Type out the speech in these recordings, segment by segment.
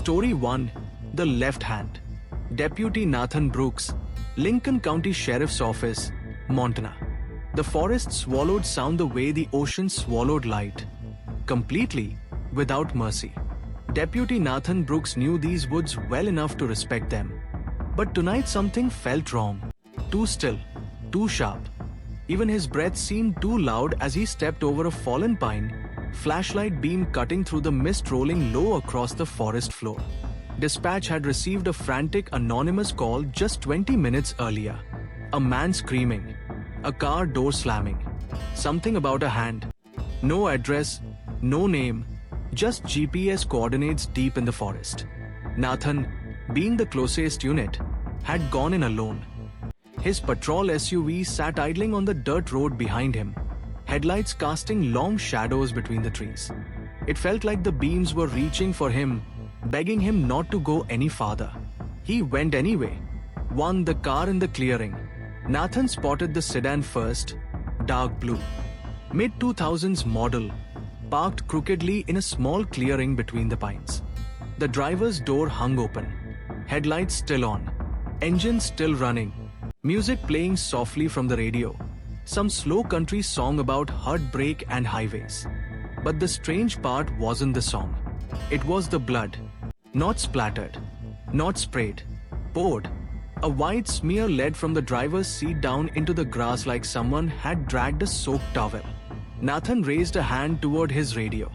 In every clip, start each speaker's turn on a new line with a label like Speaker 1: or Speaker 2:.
Speaker 1: Story 1. The Left Hand. Deputy Nathan Brooks, Lincoln County Sheriff's Office, Montana. The forest swallowed sound the way the ocean swallowed light. Completely, without mercy. Deputy Nathan Brooks knew these woods well enough to respect them. But tonight something felt wrong. Too still, too sharp. Even his breath seemed too loud as he stepped over a fallen pine, flashlight beam cutting through the mist rolling low across the forest floor. Dispatch had received a frantic anonymous call just 20 minutes earlier. A man screaming. A car door slamming. Something about a hand. No address, no name, just GPS coordinates deep in the forest. Nathan, being the closest unit, had gone in alone. His patrol SUV sat idling on the dirt road behind him, headlights casting long shadows between the trees. It felt like the beams were reaching for him, begging him not to go any farther. He went anyway. Won the car in the clearing. Nathan spotted the sedan first, dark blue. Mid-2000s model, parked crookedly in a small clearing between the pines. The driver's door hung open, headlights still on, engine still running, music playing softly from the radio. Some slow country song about heartbreak and highways. But the strange part wasn't the song. It was the blood. Not splattered. Not sprayed. Poured. A white smear led from the driver's seat down into the grass like someone had dragged a soaked towel. Nathan raised a hand toward his radio.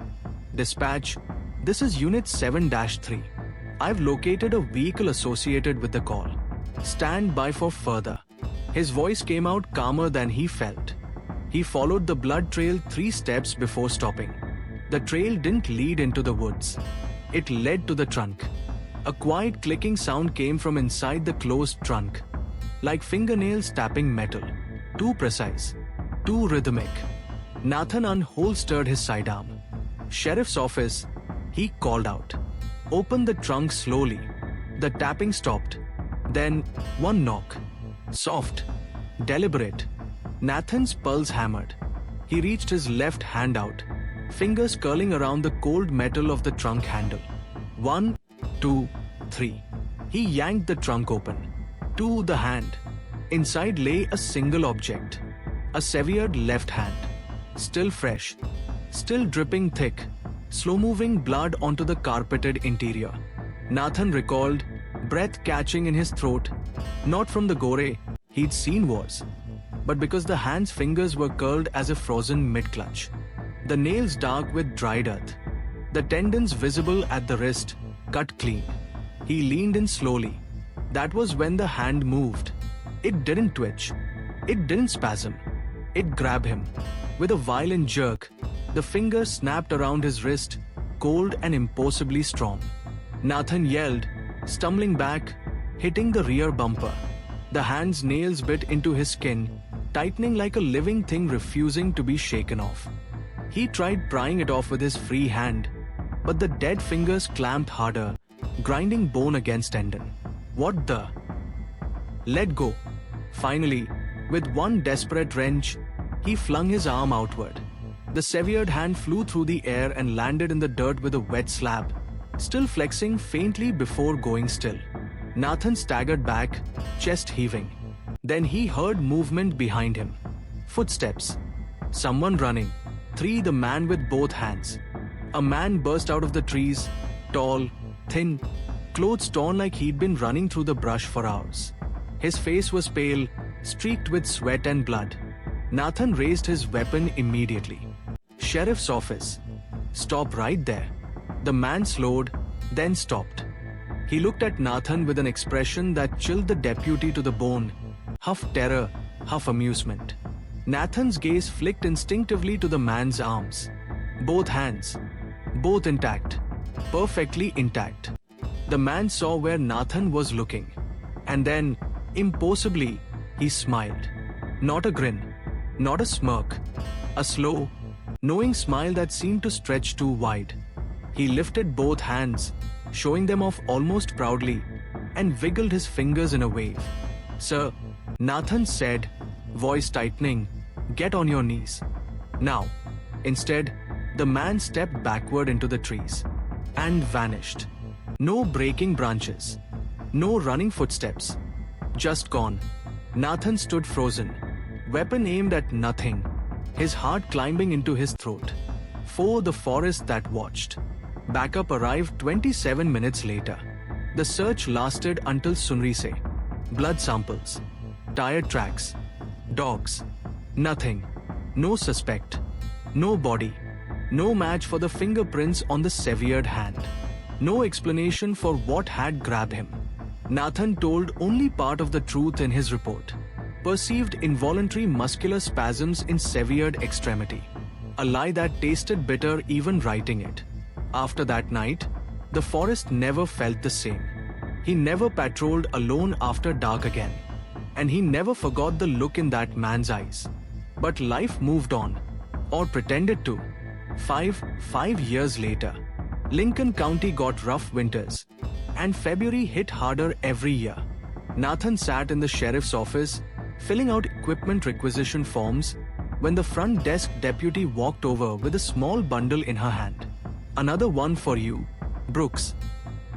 Speaker 1: Dispatch, this is Unit 7-3. I've located a vehicle associated with the call. Stand by for further. His voice came out calmer than he felt. He followed the blood trail 3 steps before stopping. The trail didn't lead into the woods. It led to the trunk. A quiet clicking sound came from inside the closed trunk. Like fingernails tapping metal. Too precise. Too rhythmic. Nathan unholstered his sidearm. Sheriff's office, he called out. Open the trunk slowly. The tapping stopped. Then, one knock. Soft. Deliberate. Nathan's pulse hammered. He reached his left hand out, fingers curling around the cold metal of the trunk handle. 1, 2, 3. He yanked the trunk open. To the hand. Inside lay a single object. A severed left hand. Still fresh. Still dripping thick. Slow-moving blood onto the carpeted interior. Nathan recalled, breath catching in his throat, not from the gore he'd seen worse, but because the hand's fingers were curled as if frozen mid-clutch. The nails dark with dried earth. The tendons visible at the wrist, cut clean. He leaned in slowly. That was when the hand moved. It didn't twitch. It didn't spasm. It grabbed him. With a violent jerk, the fingers snapped around his wrist, cold and impossibly strong. Nathan yelled, stumbling back, hitting the rear bumper. The hand's nails bit into his skin, tightening like a living thing refusing to be shaken off. He tried prying it off with his free hand, but the dead fingers clamped harder, grinding bone against tendon. What the? Let go. Finally, with one desperate wrench, he flung his arm outward. The severed hand flew through the air and landed in the dirt with a wet slab, still flexing faintly before going still. Nathan staggered back, chest heaving. Then he heard movement behind him. Footsteps. Someone running. 3. The man with both hands. A man burst out of the trees, tall, thin, clothes torn like he'd been running through the brush for hours. His face was pale, streaked with sweat and blood. Nathan raised his weapon immediately. Sheriff's office. Stop right there. The man slowed, then stopped. He looked at Nathan with an expression that chilled the deputy to the bone, half terror, half amusement. Nathan's gaze flicked instinctively to the man's arms. Both hands. Both intact. Perfectly intact. The man saw where Nathan was looking. And then, impossibly, he smiled. Not a grin. Not a smirk. A slow, knowing smile that seemed to stretch too wide. He lifted both hands, showing them off almost proudly, and wiggled his fingers in a wave. Sir, Nathan said, voice tightening, get on your knees. Now. Instead, the man stepped backward into the trees and vanished. No breaking branches. No running footsteps. Just gone. Nathan stood frozen. Weapon aimed at nothing. His heart climbing into his throat. For the forest that watched. Backup arrived 27 minutes later. The search lasted until sunrise. Blood samples. Tire tracks. Dogs. Nothing. No suspect. No body. No match for the fingerprints on the severed hand. No explanation for what had grabbed him. Nathan told only part of the truth in his report. Perceived involuntary muscular spasms in severed extremity. A lie that tasted bitter even writing it. After that night, the forest never felt the same. He never patrolled alone after dark again. And he never forgot the look in that man's eyes. But life moved on. Or pretended to. Five years later, Lincoln County got rough winters. And February hit harder every year. Nathan sat in the sheriff's office, filling out equipment requisition forms, when the front desk deputy walked over with a small bundle in her hand. Another one for you, Brooks.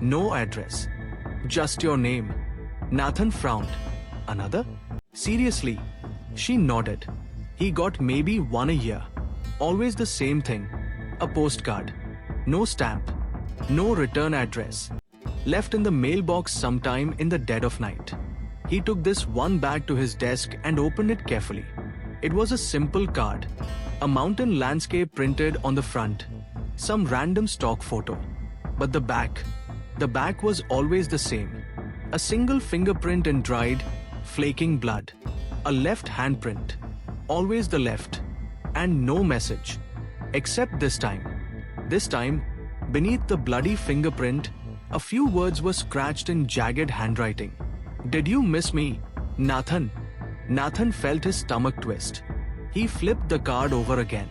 Speaker 1: No address. Just your name. Nathan frowned. Another? Seriously? She nodded. He got maybe one a year. Always the same thing. A postcard. No stamp. No return address. Left in the mailbox sometime in the dead of night. He took this one back to his desk and opened it carefully. It was a simple card. A mountain landscape printed on the front. Some random stock photo. But the back was always the same. A single fingerprint in dried, flaking blood. A left handprint. Always the left. And no message. Except this time. This time, beneath the bloody fingerprint, a few words were scratched in jagged handwriting. Did you miss me, Nathan? Nathan felt his stomach twist. He flipped the card over again.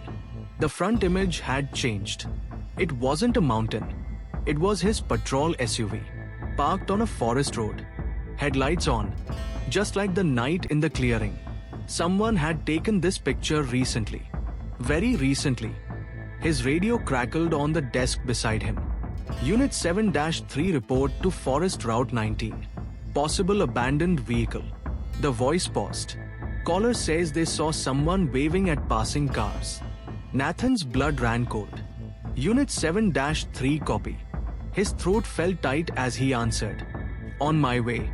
Speaker 1: The front image had changed. It wasn't a mountain. It was his patrol SUV, parked on a forest road. Headlights on, just like the night in the clearing. Someone had taken this picture recently. Very recently. His radio crackled on the desk beside him. Unit 7-3 report to Forest Route 19. Possible abandoned vehicle. The voice paused. Caller says they saw someone waving at passing cars. Nathan's blood ran cold. Unit 7-3 copy. His throat felt tight as he answered. On my way.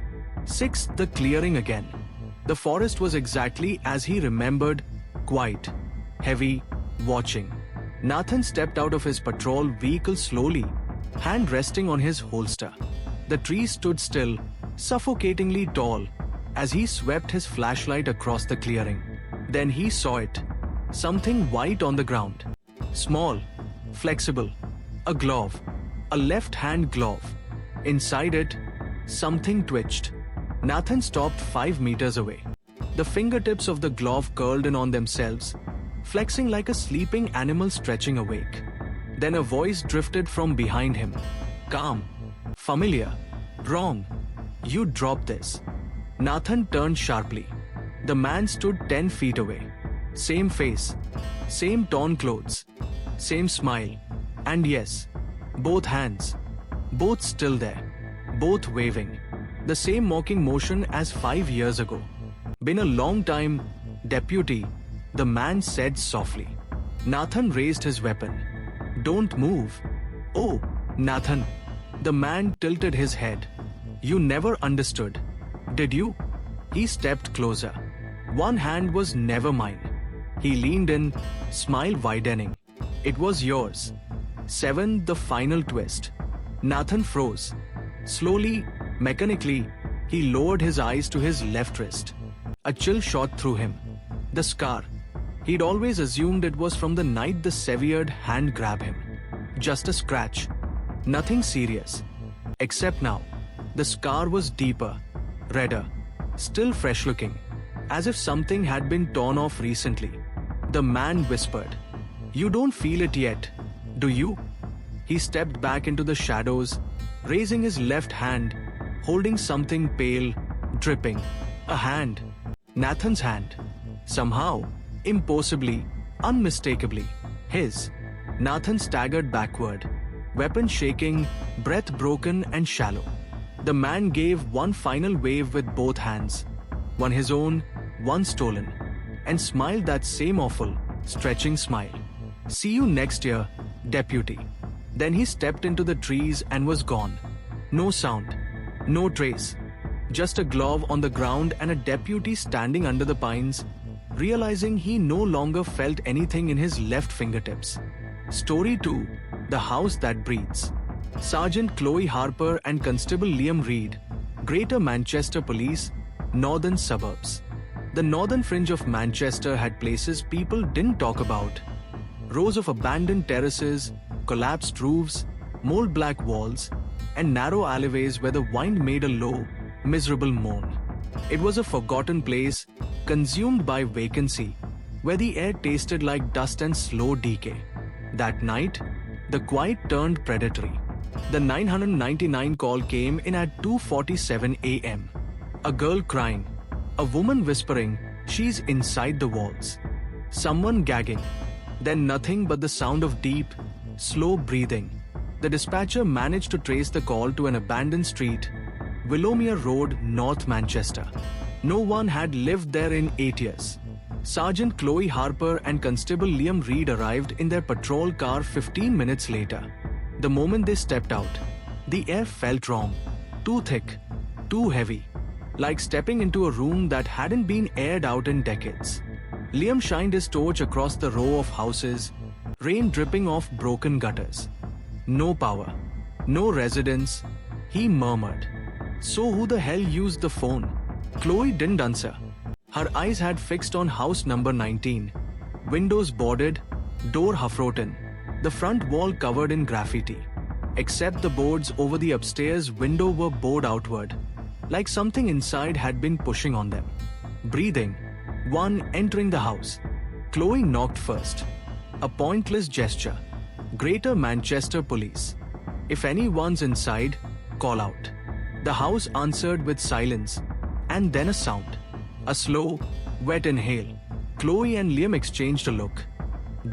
Speaker 1: 6. The clearing again. The forest was exactly as he remembered. Quiet. Heavy. Watching. Nathan stepped out of his patrol vehicle slowly, hand resting on his holster. The trees stood still, suffocatingly tall, as he swept his flashlight across the clearing. Then he saw it. Something white on the ground. Small. Flexible. A glove. A left-hand glove. Inside it, something twitched. Nathan stopped 5 meters away. The fingertips of the glove curled in on themselves, flexing like a sleeping animal stretching awake. Then a voice drifted from behind him. Calm. Familiar. Wrong. You dropped this. Nathan turned sharply. The man stood 10 feet away. Same face. Same torn clothes. Same smile. And yes, both hands. Both still there. Both waving. The same mocking motion as 5 years ago. Been a long time, deputy, the man said softly. Nathan raised his weapon. Don't move. Oh, Nathan. The man tilted his head. You never understood. Did you? He stepped closer. One hand was never mine. He leaned in, smile widening. It was yours. 7. The final twist. Nathan froze. Slowly, mechanically, he lowered his eyes to his left wrist. A chill shot through him. The scar. He'd always assumed it was from the night the severed hand grabbed him. Just a scratch. Nothing serious. Except now, the scar was deeper, redder, still fresh looking, as if something had been torn off recently. The man whispered, You don't feel it yet, do you? He stepped back into the shadows, raising his left hand, holding something pale, dripping. A hand. Nathan's hand. Somehow, impossibly, unmistakably, his. Nathan staggered backward. weapon shaking, breath broken and shallow. The man gave one final wave with both hands, one his own, one stolen, and smiled that same awful, stretching smile. "See you next year, deputy." Then he stepped into the trees and was gone. No sound, no trace, just a glove on the ground and a deputy standing under the pines, realizing he no longer felt anything in his left fingertips. Story 2: The House That Breathes. Sergeant Chloe Harper and Constable Liam Reed, Greater Manchester Police, Northern Suburbs. The northern fringe of Manchester had places people didn't talk about. Rows of abandoned terraces, collapsed roofs, mold-black walls, and narrow alleyways where the wind made a low, miserable moan. It was a forgotten place, consumed by vacancy, where the air tasted like dust and slow decay. That night, the quiet turned predatory. The 999 call came in at 2:47 a.m. A girl crying, a woman whispering, "She's inside the walls." Someone gagging. Then nothing but the sound of deep, slow breathing. The dispatcher managed to trace the call to an abandoned street, Willowmere Road, North Manchester. No one had lived there in 8 years. Sergeant Chloe Harper and Constable Liam Reed arrived in their patrol car 15 minutes later. The moment they stepped out, the air felt wrong, too thick, too heavy, like stepping into a room that hadn't been aired out in decades. Liam shined his torch across the row of houses, rain dripping off broken gutters. No power, no residents, he murmured. "So who the hell used the phone?" Chloe didn't answer. Her eyes had fixed on house number 19. Windows boarded, door half-rotten, the front wall covered in graffiti. Except the boards over the upstairs window were bowed outward, like something inside had been pushing on them. Breathing, one entering the house. Chloe knocked first. A pointless gesture. Greater Manchester Police. "If anyone's inside, call out." The house answered with silence, and then a sound. A slow, wet inhale. Chloe and Liam exchanged a look.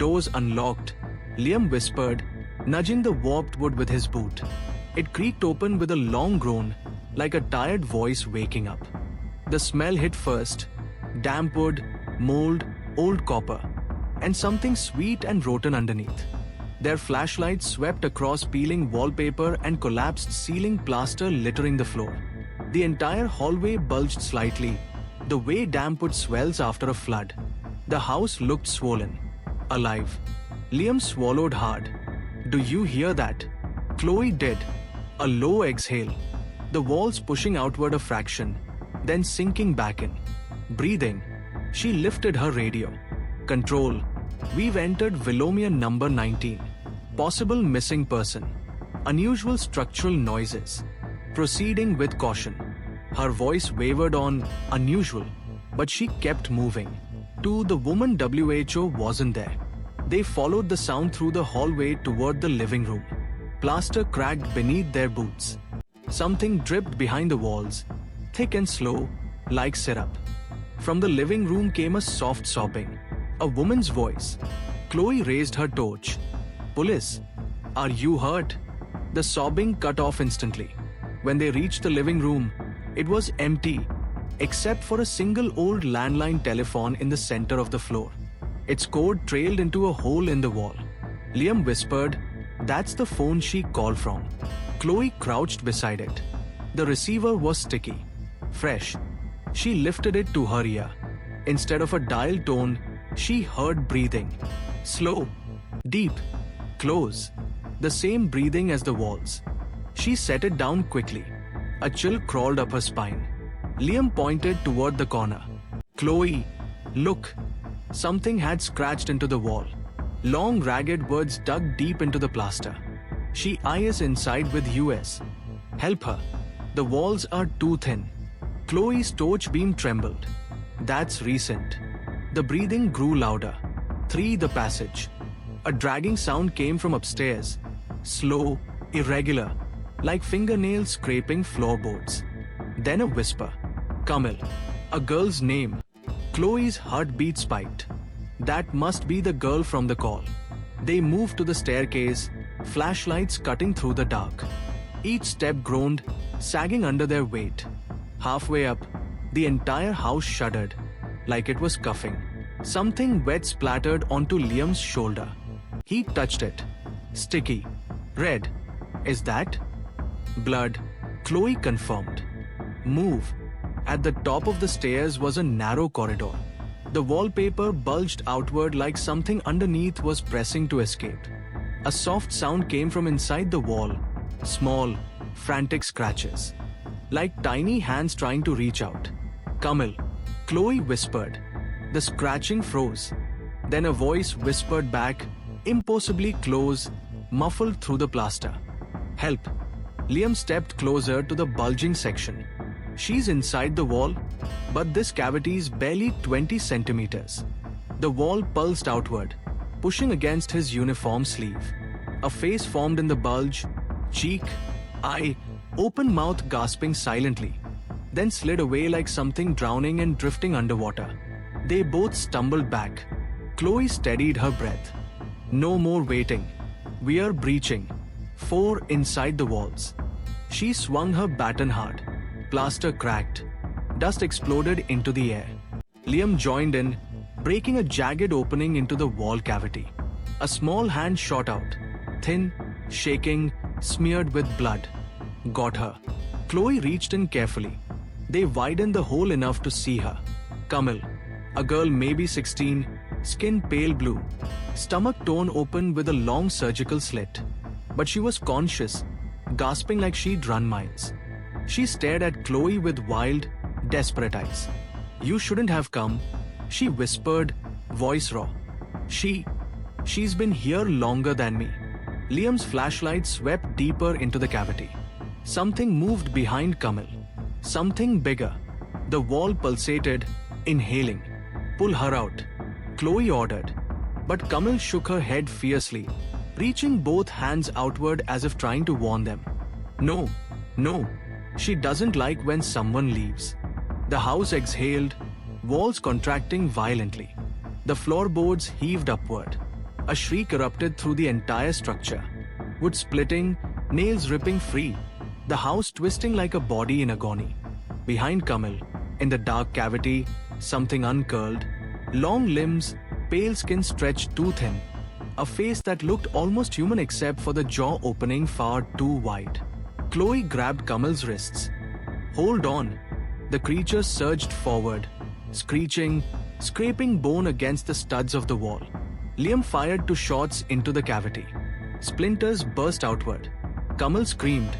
Speaker 1: Doors unlocked. Liam whispered, nudging the warped wood with his boot. It creaked open with a long groan, like a tired voice waking up. The smell hit first. Damp wood, mold, old copper, and something sweet and rotten underneath. Their flashlights swept across peeling wallpaper and collapsed ceiling plaster littering the floor. The entire hallway bulged slightly, the way damp wood swells after a flood. The house looked swollen, alive. Liam swallowed hard. "Do you hear that?" Chloe did. A low exhale. The walls pushing outward a fraction, then sinking back in. Breathing. She lifted her radio. "Control. We've entered Willowmere number 19. Possible missing person. Unusual structural noises. Proceeding with caution." Her voice wavered on unusual, but she kept moving. The woman WHO wasn't there. They followed the sound through the hallway toward the living room. Plaster cracked beneath their boots. Something dripped behind the walls, thick and slow, like syrup. From the living room came a soft sobbing. A woman's voice. Chloe raised her torch. "Police, are you hurt?" The sobbing cut off instantly. When they reached the living room, it was empty, except for a single old landline telephone in the center of the floor. Its cord trailed into a hole in the wall. Liam whispered, "That's the phone she called from." Chloe crouched beside it. The receiver was sticky, fresh. She lifted it to her ear. Instead of a dial tone, she heard breathing. Slow, deep, close. The same breathing as the walls. She set it down quickly. A chill crawled up her spine. Liam pointed toward the corner. "Chloe, look." Something had scratched into the wall. Long ragged words dug deep into the plaster. "She is inside with US. Help her. The walls are too thin." Chloe's torch beam trembled. "That's recent." The breathing grew louder. The passage. A dragging sound came from upstairs. Slow, irregular, like fingernails scraping floorboards. Then a whisper. "Kamil." A girl's name. Chloe's heartbeat spiked. That must be the girl from the call. They moved to the staircase, flashlights cutting through the dark. Each step groaned, sagging under their weight. Halfway up, the entire house shuddered, like it was coughing. Something wet splattered onto Liam's shoulder. He touched it. Sticky. Red. Is that? Blood. Chloe confirmed. Move. At the top of the stairs was a narrow corridor. The wallpaper bulged outward like something underneath was pressing to escape. A soft sound came from inside the wall. Small, frantic scratches. Like tiny hands trying to reach out. Kamil, Chloe whispered. The scratching froze. Then a voice whispered back, impossibly close, muffled through the plaster. Help. Liam stepped closer to the bulging section. She's inside the wall, but this cavity is barely 20 centimeters. The wall pulsed outward, pushing against his uniform sleeve. A face formed in the bulge, cheek, eye, open mouth gasping silently, then slid away like something drowning and drifting underwater. They both stumbled back. Chloe steadied her breath. No more waiting. We are breaching. 4 inside the walls. She swung her baton hard. Plaster cracked. Dust exploded into the air. Liam joined in, breaking a jagged opening into the wall cavity. A small hand shot out, thin, shaking, smeared with blood. Got her. Chloe reached in carefully. They widened the hole enough to see her. Kamil, a girl maybe 16, skin pale blue, stomach torn open with a long surgical slit. But she was conscious, gasping like she'd run miles. She stared at Chloe with wild, desperate eyes. You shouldn't have come, she whispered, voice raw. She's been here longer than me. Liam's flashlight swept deeper into the cavity. Something moved behind Kamil. Something bigger. The wall pulsated, inhaling. Pull her out, Chloe ordered. But Kamil shook her head fiercely, reaching both hands outward as if trying to warn them. No. She doesn't like when someone leaves. The house exhaled, walls contracting violently. The floorboards heaved upward. A shriek erupted through the entire structure. Wood splitting, nails ripping free. The house twisting like a body in agony. Behind Kamil, in the dark cavity, something uncurled. Long limbs, pale skin stretched too thin. A face that looked almost human except for the jaw opening far too wide. Chloe grabbed Kamil's wrists. Hold on. The creature surged forward, screeching, scraping bone against the studs of the wall. Liam fired 2 shots into the cavity. Splinters burst outward. Kamil screamed.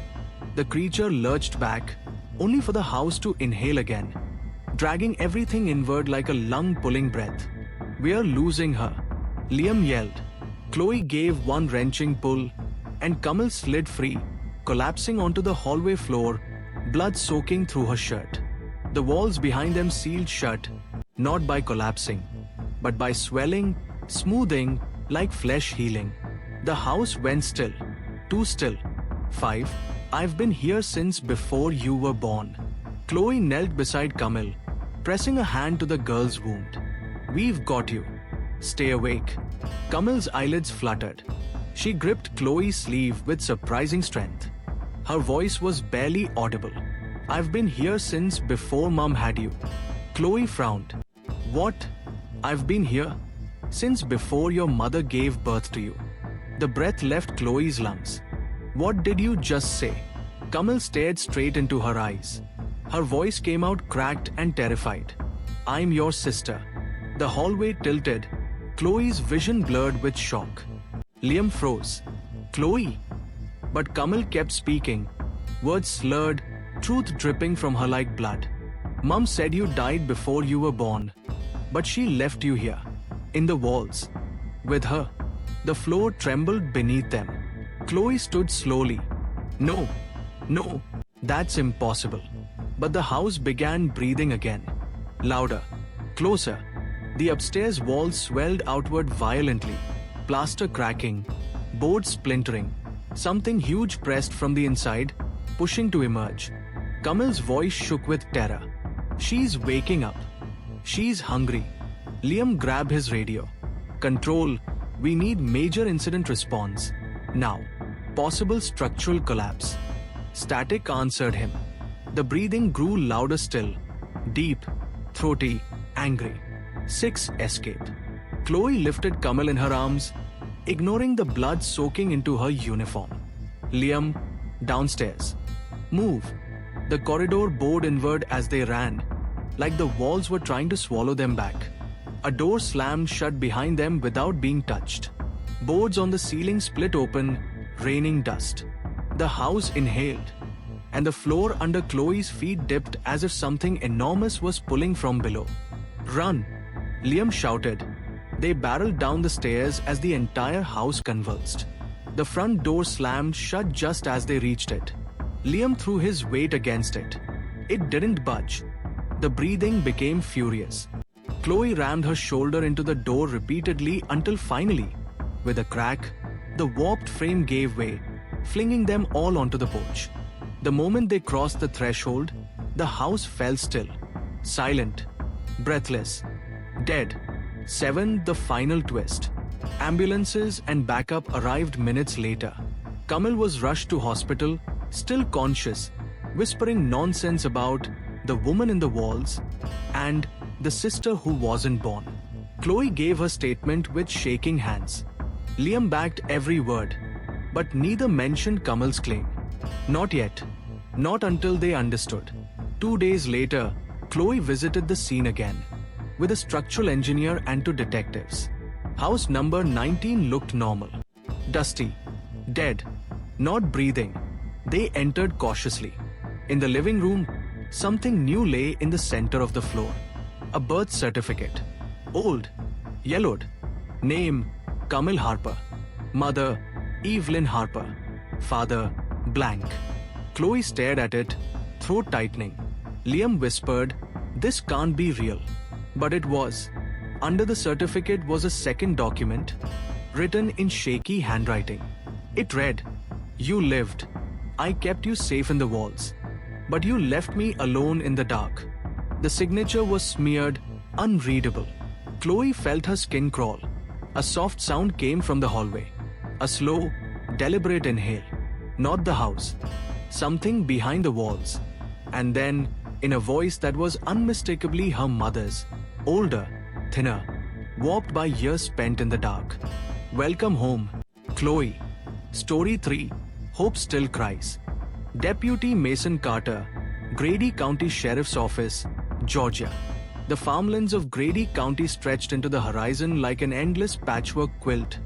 Speaker 1: The creature lurched back, only for the house to inhale again, dragging everything inward like a lung-pulling breath. We are losing her, Liam yelled. Chloe gave one wrenching pull, and Kamil slid free, collapsing onto the hallway floor, blood soaking through her shirt. The walls behind them sealed shut, not by collapsing, but by swelling, smoothing, like flesh healing. The house went still, too still. 5. I've been here since before you were born. Chloe knelt beside Kamil, pressing a hand to the girl's wound. We've got you. Stay awake. Kamil's eyelids fluttered. She gripped Chloe's sleeve with surprising strength. Her voice was barely audible. I've been here since before Mom had you. Chloe frowned. What? I've been here? Since before your mother gave birth to you. The breath left Chloe's lungs. What did you just say? Kamil stared straight into her eyes. Her voice came out cracked and terrified. I'm your sister. The hallway tilted, Chloe's vision blurred with shock. Liam froze. Chloe? But Kamil kept speaking, words slurred, truth dripping from her like blood. Mum said you died before you were born, but she left you here, in the walls, with her. The floor trembled beneath them. Chloe stood slowly. No, that's impossible. But the house began breathing again. Louder, closer. The upstairs walls swelled outward violently, plaster cracking, boards splintering. Something huge pressed from the inside, pushing to emerge. Kamil's voice shook with terror. She's waking up. She's hungry. Liam grabbed his radio. Control, we need major incident response. Now. Possible structural collapse. Static answered him. The breathing grew louder still. Deep, throaty, angry. 6. Escape. Chloe lifted Kamal in her arms, ignoring the blood soaking into her uniform. Liam, downstairs. Move. The corridor bowed inward as they ran, like the walls were trying to swallow them back. A door slammed shut behind them without being touched. Boards on the ceiling split open, raining dust. The house inhaled, and the floor under Chloe's feet dipped as if something enormous was pulling from below. Run! Liam shouted. They barreled down the stairs as the entire house convulsed. The front door slammed shut just as they reached it. Liam threw his weight against it. It didn't budge. The breathing became furious. Chloe rammed her shoulder into the door repeatedly until finally, with a crack, the warped frame gave way, flinging them all onto the porch. The moment they crossed the threshold, the house fell still, silent, breathless, dead. 7. The final twist. Ambulances and backup arrived minutes later. Kamal was rushed to hospital, still conscious, whispering nonsense about the woman in the walls and the sister who wasn't born. Chloe gave her statement with shaking hands. Liam backed every word, but neither mentioned Kamal's claim. Not yet. Not until they understood. 2 days later, Chloe visited the scene again, with a structural engineer and 2 detectives. House number 19 looked normal. Dusty. Dead. Not breathing. They entered cautiously. In the living room, something new lay in the center of the floor. A birth certificate. Old. Yellowed. Name, Kamal Harper. Mother, Evelyn Harper. Father, blank. Chloe stared at it, throat tightening. Liam whispered, "This can't be real." But it was. Under the certificate was a second document, written in shaky handwriting. It read, "You lived. I kept you safe in the walls. But you left me alone in the dark." The signature was smeared, unreadable. Chloe felt her skin crawl. A soft sound came from the hallway. A slow, deliberate inhale. Not the house. Something behind the walls. And then, in a voice that was unmistakably her mother's, older, thinner, warped by years spent in the dark. "Welcome home, Chloe." Story 3. Hope Still Cries. Deputy Mason Carter, Grady County Sheriff's Office, Georgia. The farmlands of Grady County stretched into the horizon like an endless patchwork quilt.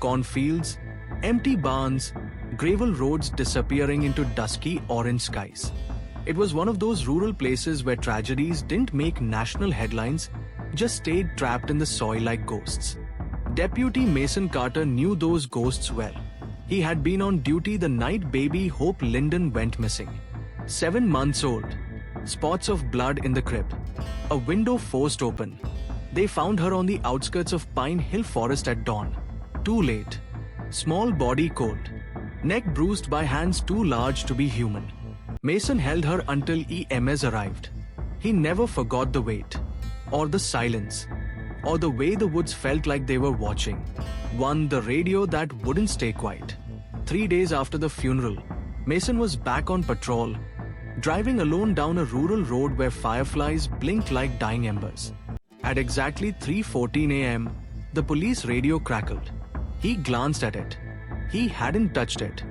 Speaker 1: Cornfields, empty barns, gravel roads disappearing into dusky orange skies. It was one of those rural places where tragedies didn't make national headlines, just stayed trapped in the soil like ghosts. Deputy Mason Carter knew those ghosts well. He had been on duty the night baby Hope Linden went missing. 7 months old. Spots of blood in the crib. A window forced open. They found her on the outskirts of Pine Hill Forest at dawn. Too late. Small body cold. Neck bruised by hands too large to be human. Mason held her until EMS arrived. He never forgot the weight, or the silence, or the way the woods felt like they were watching. The radio that wouldn't stay quiet. 3 days after the funeral, Mason was back on patrol, driving alone down a rural road where fireflies blinked like dying embers. At exactly 3:14 a.m., the police radio crackled. He glanced at it. He hadn't touched it.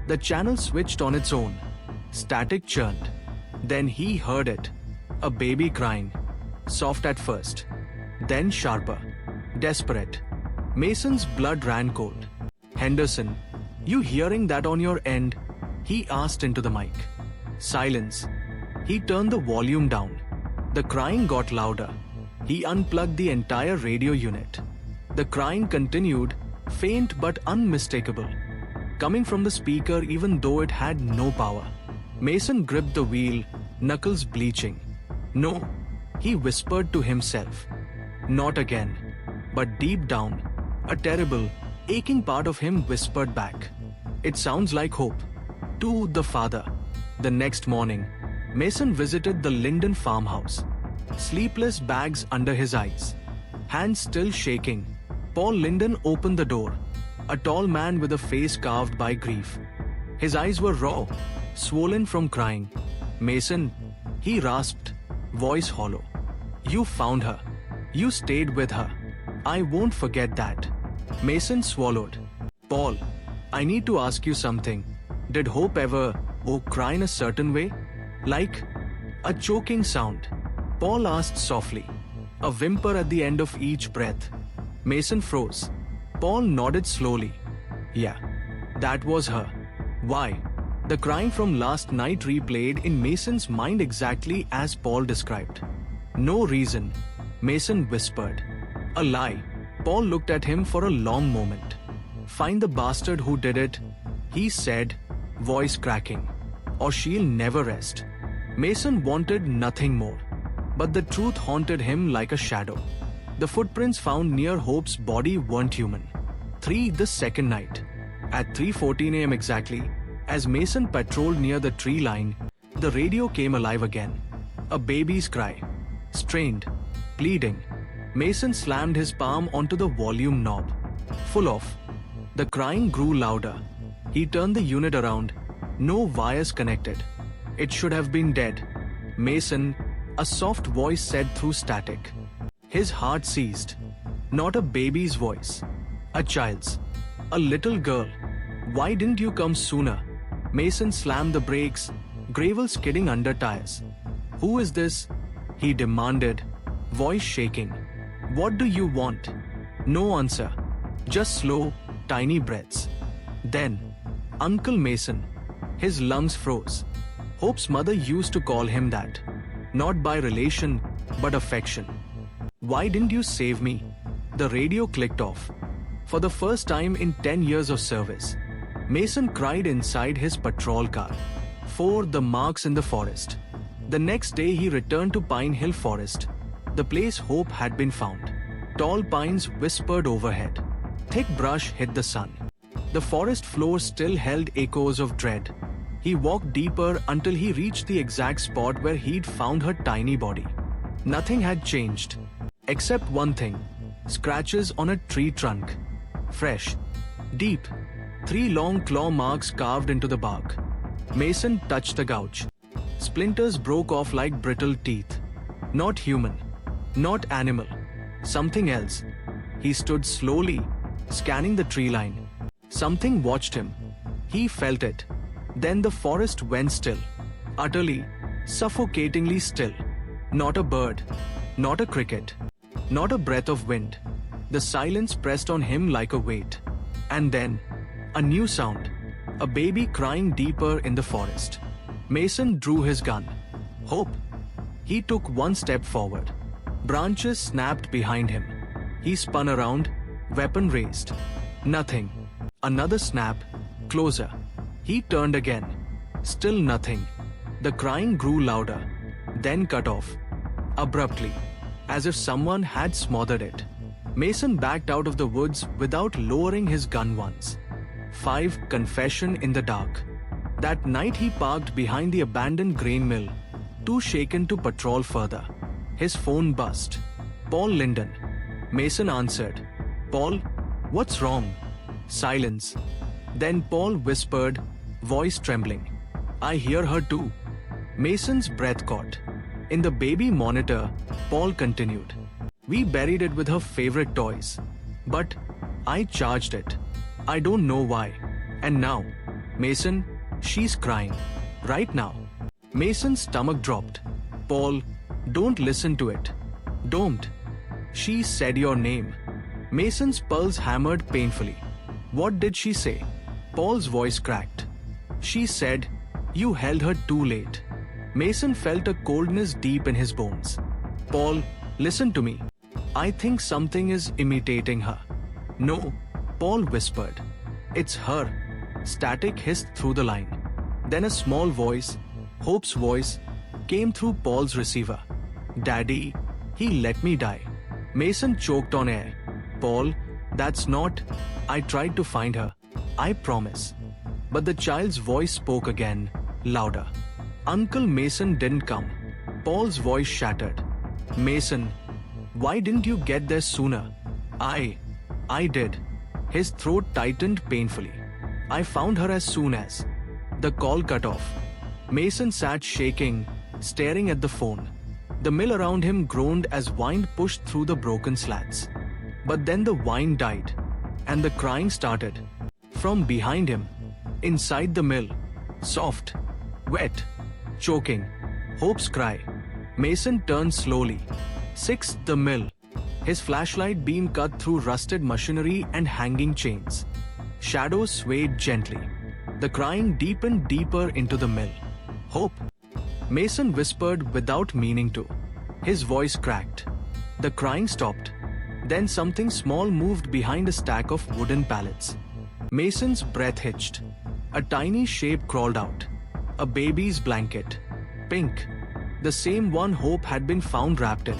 Speaker 1: The channel switched on its own. Static churned. Then he heard it. A baby crying. Soft at first. Then sharper. Desperate. Mason's blood ran cold. "Henderson, you hearing that on your end?" he asked into the mic. Silence. He turned the volume down. The crying got louder. He unplugged the entire radio unit. The crying continued, faint but unmistakable, coming from the speaker even though it had no power. Mason gripped the wheel, knuckles bleaching. "No," he whispered to himself. "Not again." But deep down, a terrible, aching part of him whispered back, "It sounds like hope." To the father. The next morning, Mason visited the Linden farmhouse. Sleepless bags under his eyes. Hands still shaking, Paul Linden opened the door. A tall man with a face carved by grief. His eyes were raw, swollen from crying. Mason, he rasped, voice hollow. You found her. You stayed with her. I won't forget that. Mason swallowed. Paul, I need to ask you something. Did Hope ever, cry in a certain way? Like a choking sound? Paul asked softly. A whimper at the end of each breath. Mason froze. Paul nodded slowly. Yeah, that was her. Why? The crying from last night replayed in Mason's mind exactly as Paul described. No reason, Mason whispered. A lie. Paul looked at him for a long moment. Find the bastard who did it, he said, voice cracking. Or she'll never rest. Mason wanted nothing more. But the truth haunted him like a shadow. The footprints found near Hope's body weren't human. The second night. At 3:14 a.m. exactly, as Mason patrolled near the tree line, the radio came alive again. A baby's cry. Strained. Pleading. Mason slammed his palm onto the volume knob. Full off. The crying grew louder. He turned the unit around. No wires connected. It should have been dead. Mason, a soft voice said through static. His heart ceased. Not a baby's voice. A child's. A little girl. Why didn't you come sooner? Mason slammed the brakes, gravel skidding under tires. Who is this? He demanded, voice shaking. What do you want? No answer. Just slow, tiny breaths. Then, Uncle Mason. His lungs froze. Hope's mother used to call him that. Not by relation, but affection. Why didn't you save me? The radio clicked off. For the first time in 10 years of service, Mason cried inside his patrol car. The marks in the forest. The next day he returned to Pine Hill Forest, the place Hope had been found. Tall pines whispered overhead. Thick brush hid the sun. The forest floor still held echoes of dread. He walked deeper until he reached the exact spot where he'd found her tiny body. Nothing had changed, except one thing. Scratches on a tree trunk. Fresh. Deep. 3 long claw marks carved into the bark. Mason touched the gouge. Splinters broke off like brittle teeth. Not human. Not animal. Something else. He stood slowly, scanning the tree line. Something watched him. He felt it. Then the forest went still. Utterly, suffocatingly still. Not a bird. Not a cricket. Not a breath of wind. The silence pressed on him like a weight. And then, a new sound. A baby crying deeper in the forest. Mason drew his gun. Hope. He took one step forward. Branches snapped behind him. He spun around, weapon raised. Nothing. Another snap. Closer. He turned again. Still nothing. The crying grew louder, then cut off. Abruptly, as if someone had smothered it. Mason backed out of the woods without lowering his gun once. 5. Confession in the dark. That night he parked behind the abandoned grain mill, too shaken to patrol further. His phone buzzed. Paul Linden. Mason answered. Paul, what's wrong? Silence. Then Paul whispered, voice trembling. I hear her too. Mason's breath caught. In the baby monitor, Paul continued. We buried it with her favorite toys. But I charged it. I don't know why. And now, Mason, she's crying. Right now. Mason's stomach dropped. Paul, don't listen to it. Don't. She said your name. Mason's pulse hammered painfully. What did she say? Paul's voice cracked. She said, you held her too late. Mason felt a coldness deep in his bones. Paul, listen to me. I think something is imitating her. No, Paul whispered. It's her. Static hissed through the line. Then a small voice, Hope's voice, came through Paul's receiver. Daddy, he let me die. Mason choked on air. Paul, that's not. I tried to find her. I promise. But the child's voice spoke again, louder. Uncle Mason didn't come. Paul's voice shattered. Mason, why didn't you get there sooner? I did. His throat tightened painfully. I found her as soon as the call cut off. Mason sat shaking, staring at the phone. The mill around him groaned as wind pushed through the broken slats. But then the wind died, and the crying started. From behind him, inside the mill, soft, wet, choking, Hope's cry. Mason turned slowly. Sixth, the mill. His flashlight beam cut through rusted machinery and hanging chains. Shadows swayed gently. The crying deepened deeper into the mill. Hope. Mason whispered without meaning to. His voice cracked. The crying stopped. Then something small moved behind a stack of wooden pallets. Mason's breath hitched. A tiny shape crawled out. A baby's blanket. Pink. The same one Hope had been found wrapped in.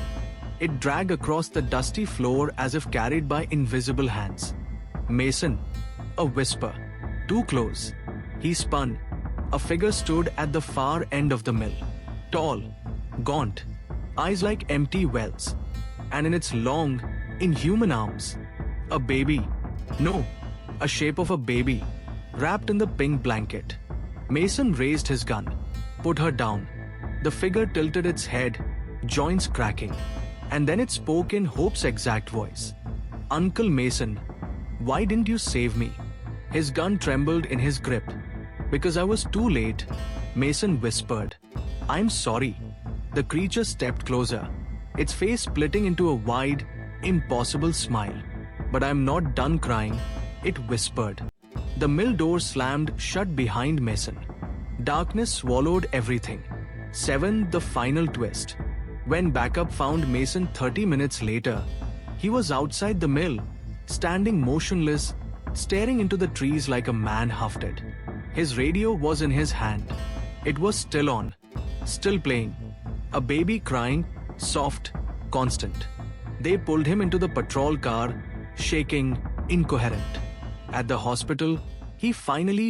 Speaker 1: It dragged across the dusty floor as if carried by invisible hands. Mason. A whisper. Too close. He spun. A figure stood at the far end of the mill. Tall. Gaunt. Eyes like empty wells. And in its long, inhuman arms, a baby. No, a shape of a baby, wrapped in the pink blanket. Mason raised his gun, put her down. The figure tilted its head, joints cracking. And then it spoke in Hope's exact voice. Uncle Mason, why didn't you save me? His gun trembled in his grip. Because I was too late, Mason whispered. I'm sorry. The creature stepped closer, its face splitting into a wide, impossible smile. But I'm not done crying, it whispered. The mill door slammed shut behind Mason. Darkness swallowed everything. 7. The final twist. When backup found Mason 30 minutes later, he was outside the mill, standing motionless, staring into the trees like a man hafted. His radio was in his hand. It was still on, still playing. A baby crying, soft, constant. They pulled him into the patrol car, shaking, incoherent. At the hospital, he finally